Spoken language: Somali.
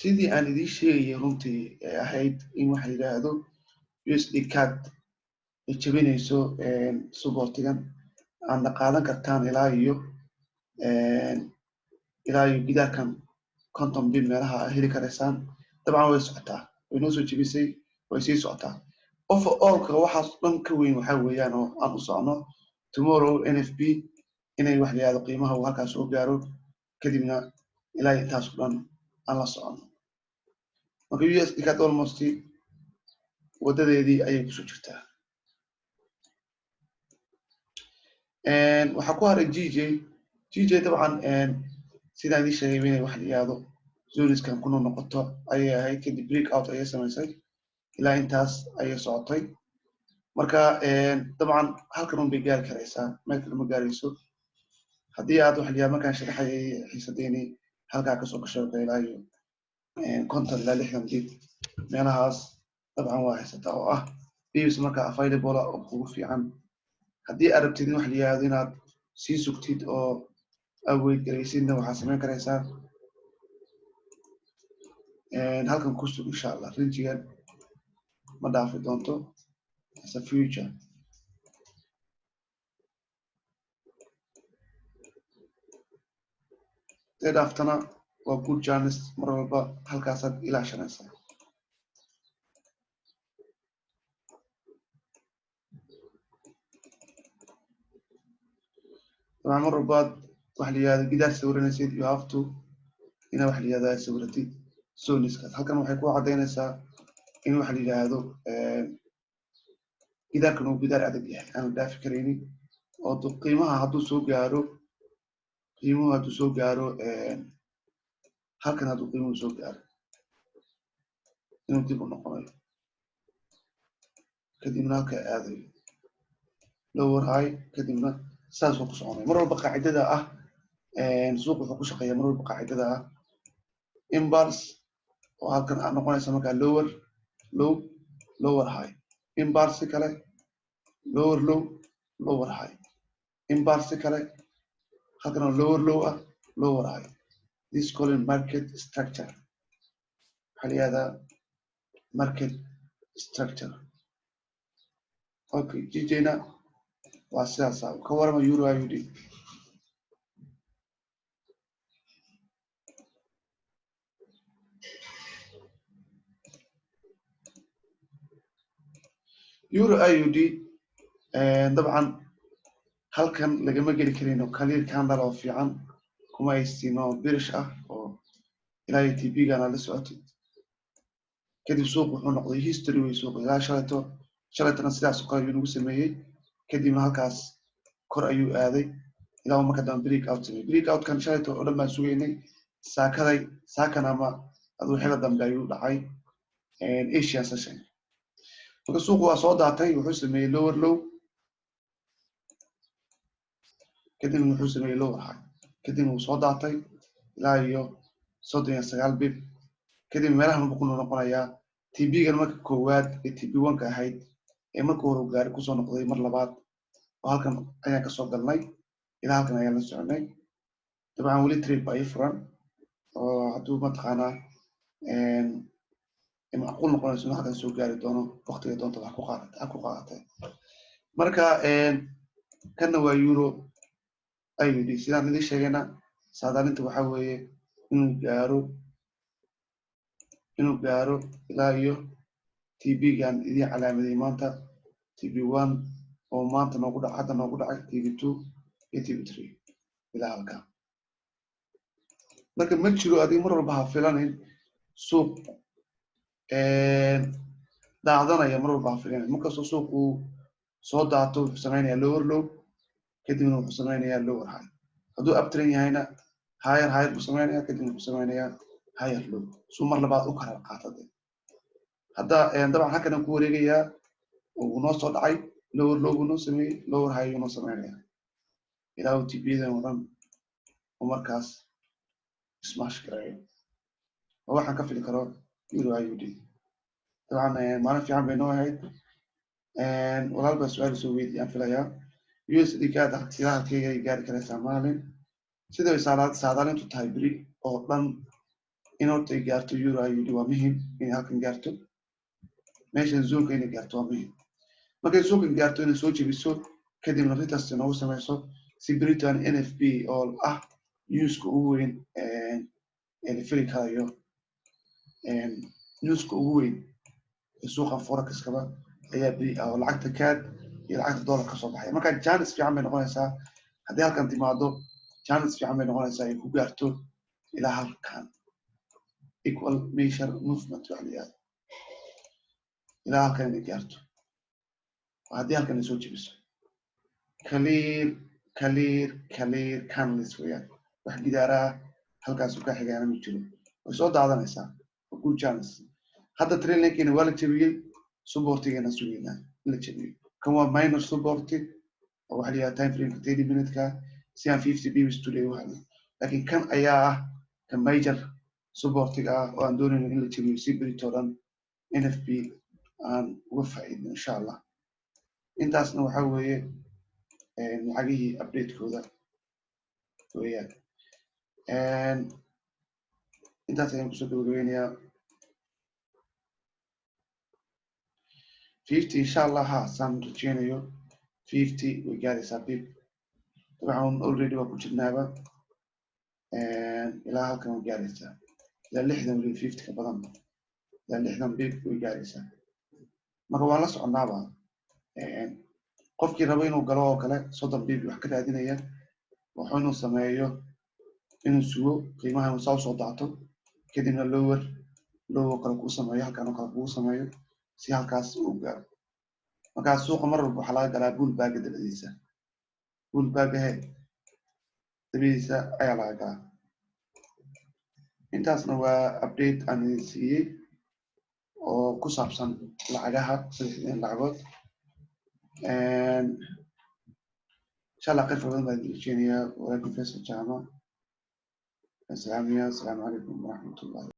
sidii aan idin sheegay runtii ahayd in waxa la yiraahdo USD card ay jabinayso supportigan aan qaadan kartaan ilaa iyo gidaarkan konton bin meelaha heli karaysaan dabcan way socotaa way noo soo jebisay way sii socotaa overallka waxaas dhan ka weyn waxa weeyaan oo aan u socno tomorrow NFP inay wax la yiraahdo qiimaha uu halkaas soo gaaro kadibna ilaa intaas dhan aan la socono marka USD card almost wadadeedii ayay kusoo jirtaa waxaa ku haray GJ dabcan sidaan idin sheegay inay wax la yiraahdo zoniskan ku noqoto ayay ahayd kadib breakout ayay samaysay ilaa intaas ayay socotay marka dabcan halkan un bay gaari karaysaa meel kale ma gaarayso haddii aad wax la yiraahdo markaan sharaxay xiisadeeni halkaa kasoo gasho ilaa iyo konton ilaa 60 dib meelahaas dabcan waa haysataa oo ah biibs marka available oo kugu fiican haddii aad rabtid in wax la yiraahdo inaad sii sugtid oo aweyd garaysidna waxaad samayn karaysaa halkan ku sug insha allah rinjigan ma dhaafi doonto as a future dee dhaaftana waa good chance mar walba halkaasaad ilaashanaysaa dabcan mar walbaad wax la yiraahdo gidaar sawiranaysid you have to ina wax la yiraahdo sawiratid zoniskaas halkan waxay ku cadaynaysaa in wax la yiraahdo gidaarkan uu gidaar adag yahay aan dhaafi karaynin oo qiimaha hadduu soo gaaro halkan hadduu qiimuhu soo gaaro inuu dib u noqonayo kadibna halka aadayo lower high kadibna saas uu ku soconayo mar walba qaacidada ah suuq wuxuu ku shaqeeyaa mar walba qaacidada ah impulse oo halkan aad noqonaysa markaa lower low lower high impulse kale lower low lower high impulse kale halkan lower low ah lower high this calling market structure waxaa la yihahdaa market structure okay GJna waa sidaas ka warama euro IUD euro IUD dabcan halkan lagama geli karino clear candle oo fiican kuma haystino birish ah oo ilaa TP-gana la socotid kadib suuq wuxuu noqday history way suuq ilaa shalaytana sidaas oo kale ayuu nagu sameeyey kadibna halkaas kor ayuu aaday ilaa marka dambe breakout sameeyey breakoutkan shalayto oo dhan baan sugaynay saakan ama aduu xilli dambe ayuu dhacay Asian session marka suuqu waa soo daatay wuxuu sameeyey lower low kadibna wuxuu sameeyey lower high kadibna wuu soo daatay ilaa iyo 39 bib kadib meelahan wuxuu ku noqonayaa TP-gan marka koowaad ee TP1ka ahayd ee marka hore gaari kusoo noqday mar labaad oo halkan ayaan kasoo galnay ilaa halkan ayaan la soconay dabcan weli trade baa ii furan oo hadduu mataqaanaa macquul noqonayso in halkan soo gaari doono waqtiga doonta wax ku qaadatay marka kanna waa euro IUD sidaan idin sheegayna saadaalinta waxaa weeye inuu gaaro ilaa iyo TP-gan idin calaamaday maanta TP1 oo maanta hadda noogu dhacay TP2 iyo TP3 ilaa halka marka ma jiro adiga mar walba ha filanin suuq daacdanaya mar walba ha filanin markastoo suuq uu soo daato wuxuu samaynayaa lower low kadibna wuxuu samaynayaa lower high hadduu uptrend yahayna higher buu samaynayaa kadibna wuxuu samaynayaa higher low suu mar labaad u kala qaatade hadda dabcan halkan aan ku wareegayaa uu noo soo dhacay lower low buu noo sameeyey lower high buu noo samaynayaa ilaa uu TP-dan oo dhan oo markaas smash gareeyo oo waxaan ka fili karo euro IUD dabcan maalin fiican bay noo ahayd walaal baa su-aal soo weydiiyaan filayaa USD gaada ilaa halkeega ay gaari karaysaa maalin sida ay saadaalintu tahay beri oo dhan in horta ay gaarto euro ayuu yidhi waa muhiim inay halkan gaarto meeshan zoonka inay gaarto waa muhiim markay zoonkan gaarto inay soo jebiso kadibna retest noogu samayso si britain NFP oo ah newska ugu weyn ee la fili karayo newska ugu weyn ee suuqa forex-kaba ayaa oo lacagta CAD iyo lacagta dollar ka soo baxay marka chance fiican bay noqonaysaa haddii halkan timaado chance fiican bay noqonaysaa ay ku gaarto ilaa halkan equal measure movement waxa la yidhahdo ilaa halkan inay gaarto haddii halkan ay soo jebiso clear canlis weeyaan wax gidaaraha halkaas ka xigaana ma jiro way soo daadanaysaa waa good chance hadda trail linkina waa la jebiyey supportigana sugeynaa in la jebiyo kan waa minor support oo waxa la yidhahda time frame 30 minute-ka si aan 50 pips today u hadlo laakiin kan ayaa ah ka major supportiga ah oo aan doonayno in la jebiyo si berito dhan NFP aan uga faa'iidno insha allah intaasna waxaa weeye lacagihii update-kooda weeyaan intaas ayaan kusoo gabagabeynayaa 50 insha allah ha saan rajeynayo 50 way gaaraysaa bib dabcan already waa ku jirnaaba ilaa halkan way gaaraysaa ilaa 60 weli 50 ka badan ilaa 60 bib way gaaraysaa marka waan la soconaaba qofkii rabo inuu galo oo kale 30 bib wax ka raadinaya wuxuu inuu sameeyo inuu sugo qiimaha inuu saa usoo daato kadibna lower kale kuu sameeyo halkan oo kale kuu sameeyo si halkaas uu gaaro markaas suuqa mar walba waxaa laga galaa bullback dabadiisa bullback dabadiisa ayaa laga galaa intaasna waa update aan idin siiyey oo ku saabsan lacagaha 3 lacagood insha allah khayr badan baan idin rajeynayaa walaalkiin Faisal Jaamac السلام عليكم ورحمة الله